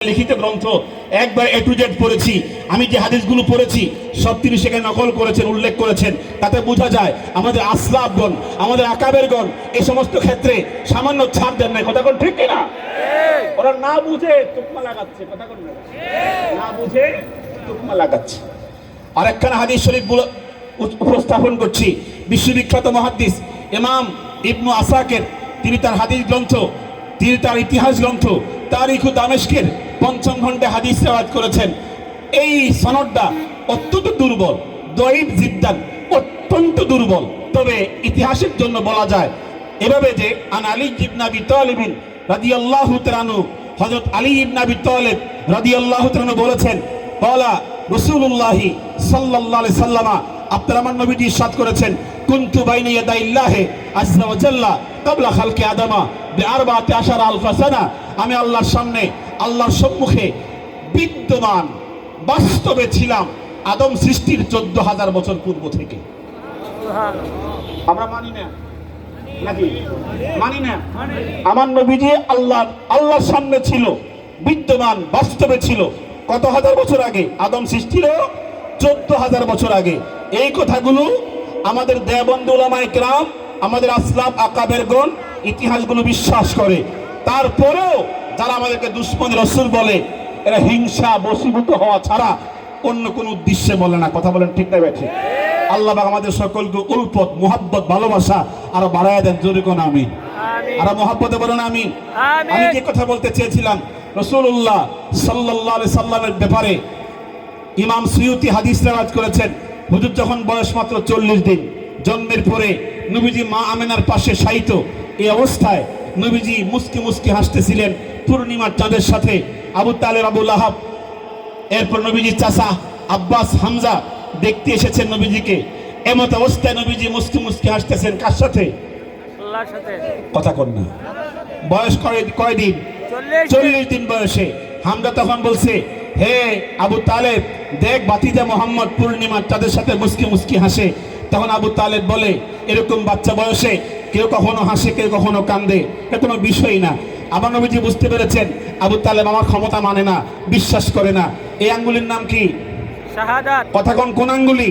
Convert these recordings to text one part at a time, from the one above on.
লিখিত গ্রন্থ একবার এ টু জেড পড়েছি। আমি যে হাদিসগুলো পড়েছি সব তিনি সেখানে নকল করেছেন, উল্লেখ করেছেন। তাতে বোঝা যায় আমাদের আসলাফগণ, আমাদের আকাবেরগণ এই সমস্ত ক্ষেত্রে সামান্য ছাড় দেন নাই। কথা কোন ঠিক কিনা? ওরা না বুঝে তুকমা লাগাচ্ছে। কথা কোন না বুঝে তুকমা লাগাচ্ছে। আর একখানা হাদিস শরীফ উপস্থাপন করছি। বিশ্ববিখ্যাত মুহাদ্দিস ইমাম ইবনু আসাকির, তিনি তার হাদিস গ্রন্থ, তিনি তার ইতিহাস গ্রন্থ তারিখু দামেস্কের পঞ্চম খণ্ডে হাদিস রেওয়ায়াত করেছেন। এই সনদটা অত্যন্ত দুর্বল, দঈফ জিদ্দান, অত্যন্ত দুর্বল। তবে ইতিহাসের জন্য বলা যায় এভাবে যে আন আলী ইবনে আবি তালিব রাদিয়াল্লাহু তাআলা আনহু, হযরত আলী ইবনে আবি তালিব রাদিয়াল্লাহু তাআলা আনহু বলেছেন, ক্বালা রাসূলুল্লাহ সাল্লাল্লাহু আলাইহি সাল্লাম, আপনারা আমার নবীজি ইরশাদ করেছেন, কুনতু বাইনা ইয়াদাইল্লাহি আযজা ওয়া জাল্লা ক্বাবলা খালকি আদামা বিআরবাতি আশারা আলফা সানা, আমি আল্লাহর সামনে, আল্লাহর সম্মুখে বিদ্যমান বাস্তবে ছিলাম আদম সৃষ্টির 14,000 বছর পূর্ব থেকে। আমরা মানি না নাকি? মানি না। আমার নবীজি আল্লাহর সামনে ছিল, বিদ্যমান বাস্তবে ছিল কত হাজার বছর আগে? আদম সৃষ্টির 14,000 বছর আগে। এই কথাগুলো আমাদের দেওবন্দ উলামায়ে কেরাম, আমাদের আসলাফ আকাবেরগণ ইতিহাসগুলো বিশ্বাস করে। তারপরেও যারা আমাদেরকে দুশমন রাসূল বলে, এরা হিংসা বশীভূত হওয়া ছাড়া অন্য কোন উদ্দেশ্যে বলে না। কথা বলেন ঠিক না বেঠি? আল্লাহ পাক আমাদের সকলকে উলফত, মুহাব্বত, ভালোবাসা আরো বাড়ায় দেন। জোরে কোন আমিন। আর মুহাব্বতে বলেন আমিন। আমি যে কথা বলতে চেয়েছিলাম, রাসূলুল্লাহ সাল্লাল্লাহু আলাইহি সাল্লামের ব্যাপারে ইমাম সুয়ুতি হাদিস রেওয়ায়াত করেছেন। হুজুর যখন বয়স মাত্র 40 দিন, জন্মের পরে নবীজি মা আমেনার পাশে শায়িত। এই অবস্থায় নবীজি মুস্কি মুস্কি হাসতেছিলেন পূর্ণিমার চাঁদের সাথে। আবু তালেব, আবু লাহাব, এরপর নবীজির চাচা আব্বাস, হামজা দেখতে এসেছেন নবীজিকে। এমত অবস্থায় নবীজি মুস্কি মুস্কি হাসতেছেন কার সাথে? আল্লাহর সাথে। কথা কন না। বয়স কয়দিন? 40 দিন বয়সে। হামজা তখন বলছে, হে আবু তালেব, দেখ ভাতিজা মোহাম্মদ পূর্ণিমার চাঁদের সাথে মুস্কি মুস্কি হাসে। তখন আবু তালেব বলে, এরকম বাচ্চা বয়সে কেউ কখনো হাসে, কেউ কখনো কান্দে, এটা কোনো বিষয় না। আমার নবীজি বুঝতে পেরেছেন আবু তালেব আমার ক্ষমতা মানে না, বিশ্বাস করে না। এই আঙ্গুলির নাম কি? শাহাদাত। কথা কোন আঙ্গুলি?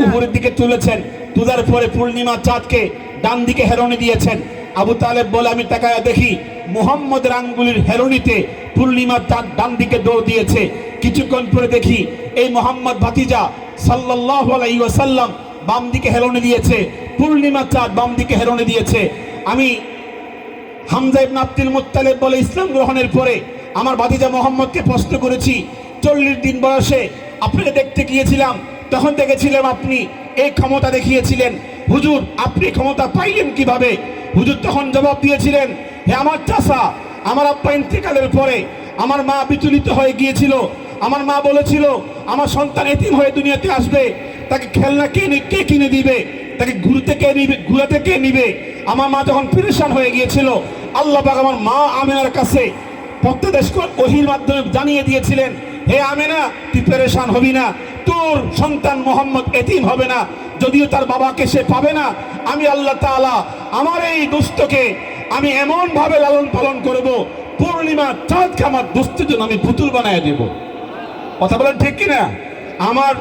উপরের দিকে তুলেছেন, তুলার পরে পূর্ণিমার চাঁদকে ডান দিকে হেরনি দিয়েছেন। আবু তালেব বলে, আমি তাকায়া দেখি মুহাম্মদের আঙ্গুলির হেরনিতে পূর্ণিমার চাঁদ ডান দিকে দৌড় দিয়েছে। কিছুক্ষণ পরে দেখি এই মুহাম্মদ ভাতিজা সাল্লাল্লাহু আলাইহি ওয়াসাল্লাম বাম দিকে হেরনি দিয়েছে, পূর্ণিমার চাঁদ বাম দিকে হেরনি দিয়েছে। আমি হামজা ইবনে আব্দুল মুত্তালিব বলে ইসলাম গ্রহণের পরে আমার ভাতিজা মোহাম্মদকে প্রশ্ন করেছি, 40 দিন বয়সে আপনাকে দেখতে গিয়েছিলাম, তখন দেখেছিলাম আপনি এই ক্ষমতা দেখিয়েছিলেন, হুজুর আপনি ক্ষমতা পাইলেন কিভাবে? হুজুর তখন জবাব দিয়েছিলেন, হে আমার চাচা, আমার আব্বা ইন্তেকালের পরে আমার মা বিচলিত হয়ে গিয়েছিল। আমার মা বলেছিল আমার সন্তান এতিম হয়ে দুনিয়াতে আসবে, তাকে খেলনা কে কিনে দিবে, তাকে ঘুরাতে কে নিবে? আমার মা যখন পেরেশান হয়ে গিয়েছিল, আল্লাহ পাক আমার মা আমেনার কাছে প্রত্যদেশ ওহীর মাধ্যমে জানিয়ে দিয়েছিলেন, হে আমেনা, তুই পেরেশান হবি না, তোর সন্তান মোহাম্মদ এতিম হবে না, যদিও তার বাবাকে সে পাবে না। আমি আল্লাহ তাআলা আমার এই দুস্থকে আমি এমন ভাবে লালন পালন করব, পূর্ণিমা চাঁদকে আমার দুস্থের জন্য আমি পুতুল বানায় দেব। কথা বলেন ঠিক কিনা? আমার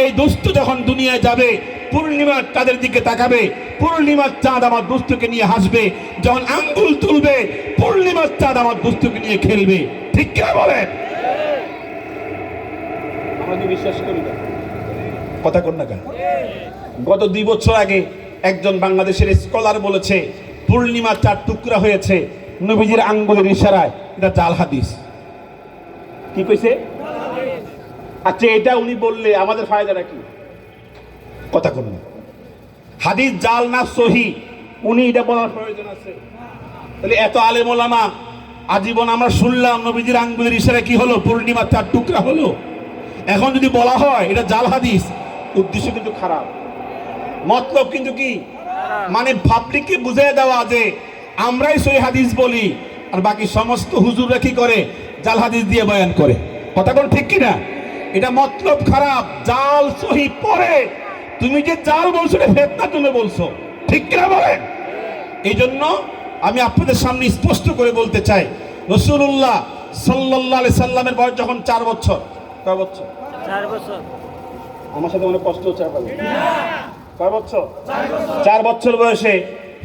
এই দুস্থ যখন দুনিয়ায় যাবে, পূর্ণিমার চাঁদের দিকে তাকাবে, পূর্ণিমার চাঁদ আমার দুস্থকে নিয়ে হাসবে। যখন আঙ্গুল তুলবে, পূর্ণিমার চাঁদ আমার দুস্থকে নিয়ে খেলবে। ঠিক কিনা বলেন? আমাকে বিশ্বাস করি না। কথা কন না কেন? গত 2 বছর আগে একজন বাংলাদেশের স্কলার বলেছে পূর্ণিমার চাঁদ টুকরা হয়েছে নবীজির আঙ্গুলের ইশারায়। এটা জাল হাদিস। কি কইছে? আচ্ছা, এটা উনি বললে আমাদের ফায়দাটা কি? কথা কোন না। হাদিস জাল না সহি, উনি এটা বলার প্রয়োজন আছে? তাহলে এত আলেম ওলামা আজীবন আমরা শুনলাম নবীজির আঙ্গুলের ইশারায় কি হলো? পূর্ণিমার চাঁদ টুকরা হলো। এখন যদি বলা হয় এটা জাল হাদিস, উদ্দেশ্য কিন্তু খারাপ, মতলব কিন্তু কি? মানে পাবলিককে বুঝিয়ে দেওয়া যে আমরাই সহি হাদিস বলি আর বাকি সমস্ত হুজুররা কি করে? জাল হাদিস দিয়ে বয়ান করে। কথা বল ঠিক কিনা? এটা মতলব খারাপ। জাল সহি পরে তুমি যে জাল বলছো এটা ফিতনার জন্য বলছো। ঠিক কিনা বলেন? এই জন্য আমি আপনাদের সামনে স্পষ্ট করে বলতে চাই, রাসূলুল্লাহ সাল্লাল্লাহু আলাইহি সাল্লামের বয়স যখন 4 বছর। কয় বছর? 4 বছর। আমার সাথে অনেক কষ্ট হচ্ছে আপনাদের। কয় বছর? 4 বছর বয়সে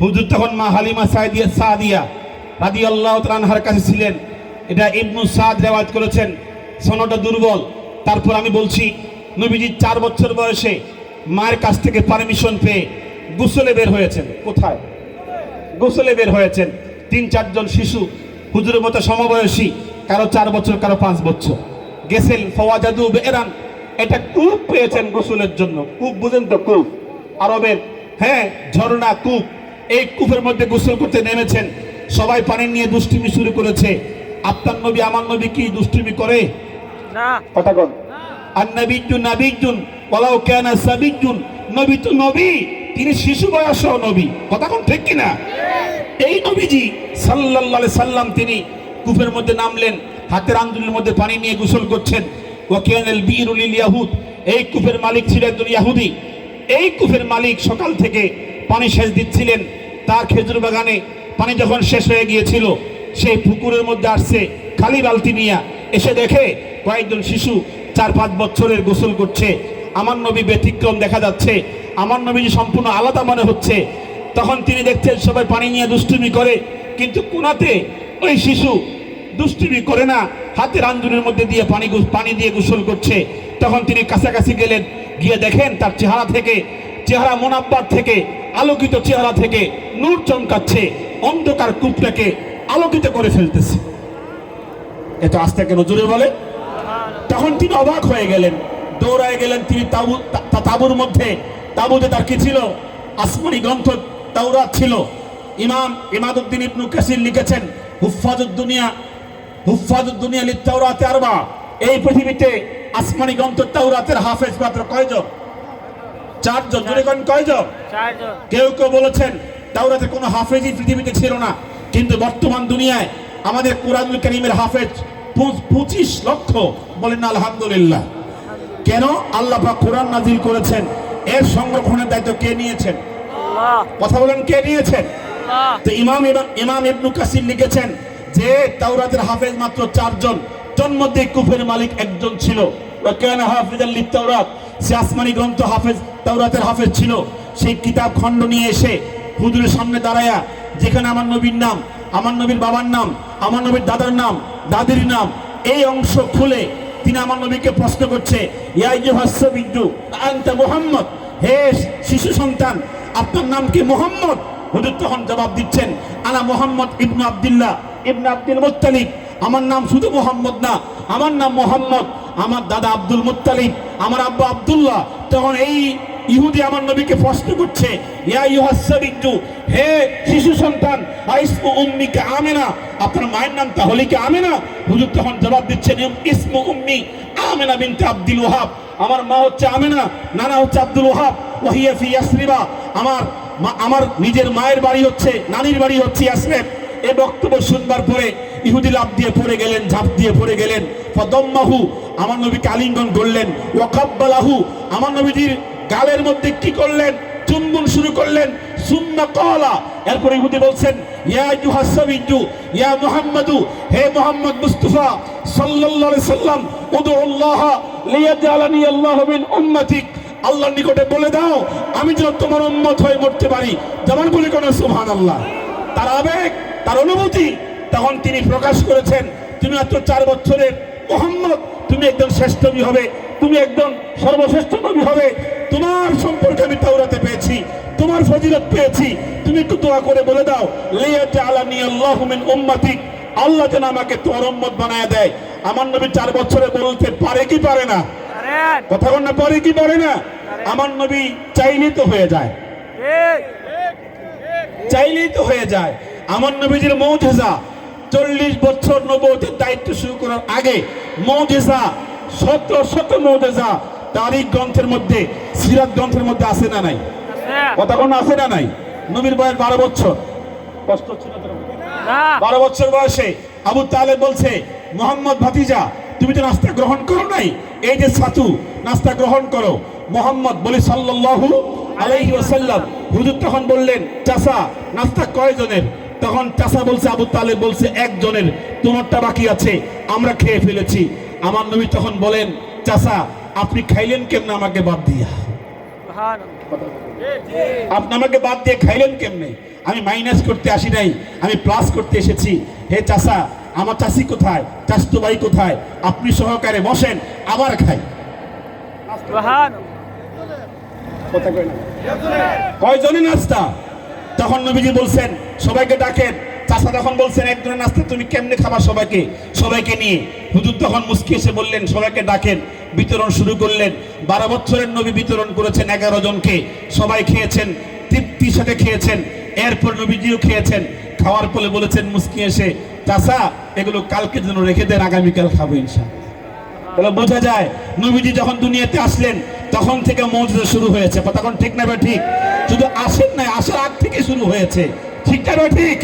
হুজুর তখন মা হালিমা সাদিয়া রাদিয়াল্লাহু তাআলা আনহার কাছে ছিলেন। এটা ইবনু সাদ রিওয়ায়াত করেছেন, সনদটা দুর্বল। তারপর আমি বলছি, নবীজি 4 বছর বয়সে মায়ের কাছ থেকে পারমিশন পেয়ে গোসলে বের হয়েছেন। কোথায়? গোসলে বের হয়েছেন। 3-4 জন শিশু হুজুরের মতো সমবয়সী, কারো 4 বছর, কারো 5 বছর, গেছেন ফাওয়াজাদু বি'রান, এটা কূপ পেয়েছেন গোসলের জন্য। কূপ বুঝেন তো? কূপ আরবের, হ্যাঁ, ঝর্ণা, কূপ। এই কূপের মধ্যে গোসল করতে নেমেছেন। সবাই পানি নিয়ে দুষ্টুমি শুরু করেছে। আপনার নবী আমার নবী কি দুষ্টুমি করে? না। কথা কন। আর নবিয়্যুন নাবিয়্যুন ওয়ালাউ কানা সাবিয়্যুন, নবী তো নবী, তিনি শিশু বয়সেও নবী। কথা কোন ঠিক কিনা? এই নবীজি সাল্লাল্লাহু আলাইহি সাল্লাম তিনি কূপের মধ্যে নামলেন, হাতের আঙ্গুলের মধ্যে পানি নিয়ে গোসল করছেন। ওয়া কানাল বিরু লিল ইয়াহুদ, এই কূপের মালিক ছিল একজন ইহুদি। এই কূপের মালিক সকাল থেকে পানি সেচ দিচ্ছিলেন। তার খেজুর বাগানে পানি যখন শেষ হয়ে গিয়েছিল, সেই পুকুরের মধ্যে আসছে খালি বালতি নিয়ে। এসে দেখে কয়েকজন শিশু 4-5 বছরের গোসল করছে। আমার নবী ব্যতিক্রম দেখা যাচ্ছে, আমার নবী সম্পূর্ণ আলাদা মনে হচ্ছে। তখন তিনি দেখছেন সবাই পানি নিয়ে দুষ্টুমি করে, কিন্তু কোনাতে ওই শিশু দুষ্টুমি করে না, হাতের আঞ্জুরের মধ্যে দিয়ে পানি দিয়ে গোসল করছে। তখন তিনি কাছাকাছি গেলেন, গিয়ে দেখেন তার চেহারা মোনাব্বার থেকে, আলোকিত চেহারা থেকে নূর চমকাচ্ছে, অন্ধকার কূপটাকে আলোকিত করে ফেলতেছে। এত আস্তে কেন জোরে বলে? তখন তিনি অবাক হয়ে গেলেন, দৌড়ায় গেলেন তিনি তাঁবুর মধ্যে। তাঁবুতে তার কি ছিল? আসমানি গ্রন্থ তাওরাত ছিল। ইমাম ইমাদউদ্দিন ইবনু কাসির লিখেছেন, হুফাজুদ দুনিয়া লিত-তাওরাত আরবা, এই পৃথিবীতে আসমানি গ্রন্থ তাওরাতের হাফেজ মাত্র কয়জন? 4 জন। জোরে কোন কয়জন? 4 জন। কেউ কেউ বলেছেন তাওরাতের কোনো হাফেজই পৃথিবীতে ছিল না, কিন্তু বর্তমান দুনিয়ায় আমাদের কুরআনুল কারীমের হাফেজ 25 লক্ষ। বলেন না আলহামদুলিল্লাহ। কেন? আল্লাহ পাক কোরআন নাজিল করেছেন, এর সংরক্ষণের দায়িত্ব কে নিয়েছেন? আল্লাহ। কথা বলেন, কে নিয়েছেন? আল্লাহ। তো ইমাম ইবনু কাসির লিখেছেন যে তাওরাতের হাফেজ মাত্র 4 জন, মধ্যে কূপের মালিক একজন ছিল। ওয়া কানা হাফিজাল লিত-তাওরাত, সে আসমানি গ্রন্থ হাফেজ, তাওরাতের হাফেজ ছিল। সেই কিতাব খণ্ড নিয়ে এসে হুজুরের সামনে দাঁড়ায়া, যেখানে আমার নবীর নাম, আমার নবীর বাবার নাম, আমার নবীর দাদার নাম, দাদির নাম, এই অংশ খুলে তিনি আমার নবীকে প্রশ্ন করছে, ইয়া আইয়ুহাস সাবিয়্যু আনতা মুহাম্মদ, হে শিশু সন্তান, আপনার নাম কি মুহাম্মদ? হুজুর তখন জবাব দিচ্ছেন, আনা মুহাম্মদ ইবনু আব্দুল্লাহ ইবনে আব্দুল মুত্তালিব, আমার নাম শুধু মুহাম্মদ না, আমার নাম মুহাম্মদ, আমার দাদা আব্দুল মুত্তালিব, আমার আব্বা আব্দুল্লাহ। তখন এই ইহুদি আমার নবীকে প্রশ্ন করছে, ইয়া আইয়ুহাস সাবিয়্যু, হে শিশু সন্তান, ইসমু উম্মিকা আমিনা, আপনার মায়ের নাম তাহলে কি আমিনা? হুজুর তখন জবাব দিচ্ছেন, ইসমু উম্মি আমিনা বিনতে আব্দুল ওয়াহাব, আমার মা হচ্ছে আমিনা, নানা হচ্ছে আব্দুল ওয়াহাব, ওয়া হিয়া ফি ইয়াসরিবা, আমার নিজের মায়ের বাড়ি হচ্ছে, নানির বাড়ি হচ্ছে ইয়াসরিব। এই বক্তব্য শুনবার পরে ইহুদি লাফ দিয়ে পড়ে গেলেন, ঝাঁপ দিয়ে পড়ে গেলেন। ফাদাম্মাহু, আমার নবীকে আলিঙ্গন করলেন। ওয়াকাব্বালাহু, আমার নবীজির গালের মধ্যে কি করলেন? চুম্বন শুরু করলেন। সুম্মা ক্বালা, এরপর ইহুদি বলছেন, ইয়া আইয়ুহাস সাবিয়্যু ইয়া মুহাম্মাদু, হে মুহাম্মদ মুস্তাফা সাল্লাল্লাহু আলাইহি সাল্লাম, উদউল্লাহ লিয়াজআলানি আল্লাহু মিন উম্মাতিক, আল্লাহর নিকটে বলে দাও আমি যেন তোমার উম্মত হয়ে মরতে পারি। যেমন বলে কোন সুবহানাল্লাহ। তার আবেগ, তার অনুভূতি, তখন তিনি প্রকাশ করেছেন, তুমি মাত্র 4 বছরের মুহাম্মদ, তুমি একদম শ্রেষ্ঠ নবী হবে, তুমি একদম সর্বশ্রেষ্ঠ নবী হবে। তোমার সম্পর্কে আমি তাওরাতে পেয়েছি, তোমার ফজিলত পেয়েছি, তুমি একটু দোয়া করে বলে দাও, লিয়াজআলানি আল্লাহু মিন উম্মাতিক, আল্লাহ যেন আমাকে তোমার উম্মত বানায় দেয়। আমার নবী 4 বছরে বলতে পারে কি পারে না? কথা বল না, পারে কি পারে না? আমার নবী চাইলেই তো হয়ে যায়, চাইলেই তো হয়ে যায়। আমার নবীজির মুজিজা 40 বছর নবুয়তের দায়িত্ব শুরু করার আগে মুজিজা, শত মুজিজা তারিখ গ্রন্থের মধ্যে, সিরাত গ্রন্থের মধ্যে আছে না নাই? কথা কোন আছে না নাই? নবীর বয়স 12 বছর। কষ্ট হচ্ছে না? 12 বছর বয়সে আবু তালেব বলছে, মুহাম্মদ ভাতিজা, তুমি তো নাস্তা গ্রহণ করো নাই, এই যে ছাতু, নাস্তা গ্রহণ করো। মুহাম্মদ বলে সাল্লাল্লাহু আলাইহি ওয়াসাল্লাম। হুজুর তখন বললেন, চাচা নাস্তা কয়জনের? তখন চাচা বলছে, আবু তালেব বলছে 1 জনের। তোমারটা বাকি আছে, আমরা খেয়ে ফেলেছি। আমার নবী তখন বলেন, চাচা আপনি খাইলেন কেমনে আমাকে বাদ দিয়া? আপনি আমাকে বাদ দিয়ে খাইলেন কেমনে? আমি মাইনাস করতে আসি নাই, আমি প্লাস করতে এসেছি। হে চাচা, আমার চাচি কোথায়, চাচতো ভাই কোথায়? আপনি সহকারে বসেন, আবার খাই। কয়জনের নাস্তা? তখন নবীজি বলছেন সবাইকে ডাকেন। চাচা তখন বলছেন একজনের নাস্তা তুমি কেমনে খাবার সবাইকে? সবাইকে নিয়ে। হুজুর তখন মুস্কি এসে বললেন সবাইকে ডাকেন। বিতরণ শুরু করলেন। 12 বছরের নবী বিতরণ করেছেন 11 জনকে। সবাই খেয়েছেন, তৃপ্তির সাথে খেয়েছেন। এরপর নবীজিও খেয়েছেন। খাওয়ার পরে বলেছেন মুস্কি এসে, চাচা এগুলো কালকে জন্য রেখে দেন, আগামীকাল খাবো ইনশাআল্লাহ। তাহলে বোঝা যায় নবীজি যখন দুনিয়াতে আসলেন তখন থেকে মুজিজা শুরু হয়েছে। তখন ঠিক না ভাই? ঠিক। শুধু আসেন নাই, আসার আগ থেকে শুরু হয়েছে। ঠিক না ভাই? ঠিক।